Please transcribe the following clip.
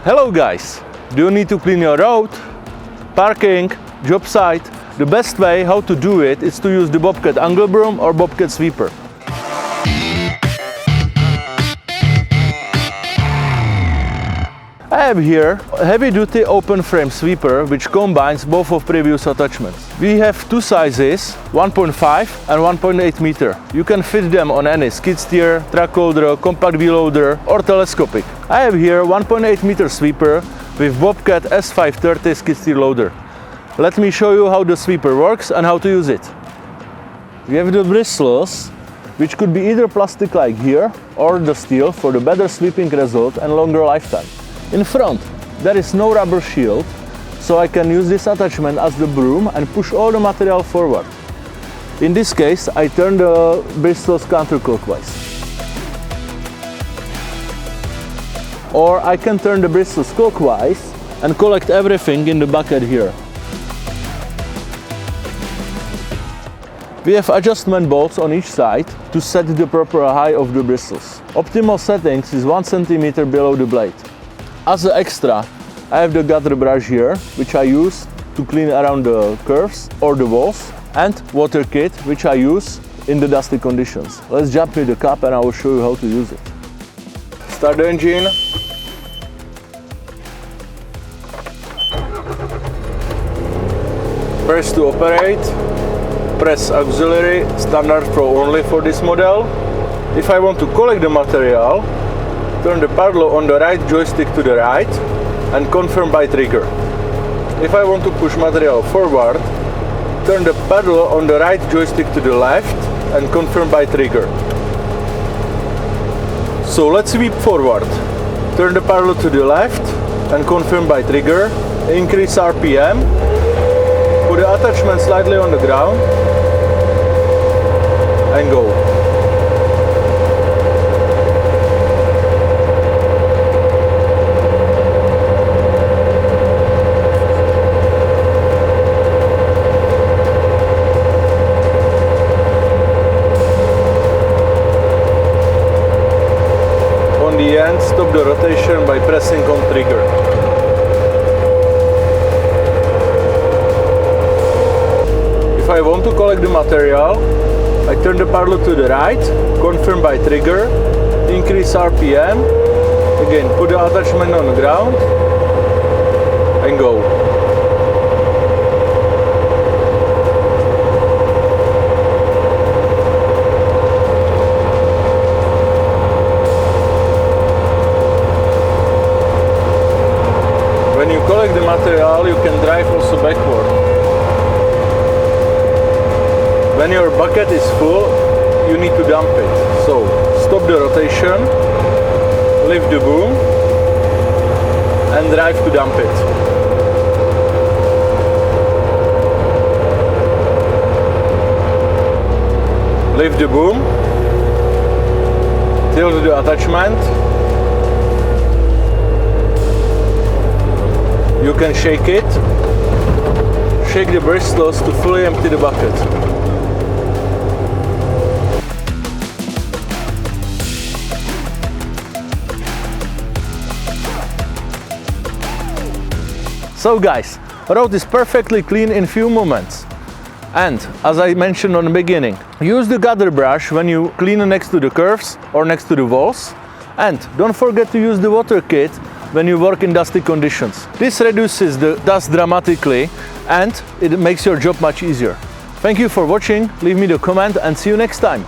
Hello guys! Do you need to clean your road, parking, job site? The best way how to do it is to use the Bobcat angle broom or Bobcat sweeper. I have here a heavy-duty open frame sweeper which combines both of previous attachments. We have two sizes, 1.5 and 1.8 meter. You can fit them on any skid steer, track loader, compact wheel loader or telescopic. I have here 1.8 meter sweeper with Bobcat S530 skid steer loader. Let me show you how the sweeper works and how to use it. We have the bristles, which could be either plastic like here or the steel for the better sweeping result and longer lifetime. In front, there is no rubber shield, so I can use this attachment as the broom and push all the material forward. In this case, I turn the bristles counterclockwise. Or I can turn the bristles clockwise and collect everything in the bucket here. We have adjustment bolts on each side to set the proper height of the bristles. Optimal settings is 1 cm below the blade. As an extra, I have the gutter brush here, which I use to clean around the curves or the walls, and water kit, which I use in the dusty conditions. Let's jump in the cab and I will show you how to use it. Start the engine. Press to operate. Press auxiliary, standard throw only for this model. If I want to collect the material, turn the paddle on the right joystick to the right and confirm by trigger. If I want to push material forward, turn the paddle on the right joystick to the left and confirm by trigger. So let's sweep forward. Turn the paddle to the left and confirm by trigger. Increase RPM. Put the attachment slightly on the ground and go. On the end, stop the rotation by pressing on trigger. If I want to collect the material, I turn the paddle to the right, confirm by trigger, increase RPM, again put the attachment on the ground and go. When you collect the material, you can drive also backward. When your bucket is full, you need to dump it. So, stop the rotation, lift the boom, and drive to dump it. Lift the boom, tilt the attachment. You can shake it. Shake the bristles to fully empty the bucket. So guys, road is perfectly clean in few moments. And as I mentioned on the beginning, use the gutter brush when you clean next to the curves or next to the walls. And don't forget to use the water kit when you work in dusty conditions. This reduces the dust dramatically and it makes your job much easier. Thank you for watching, leave me the comment and see you next time.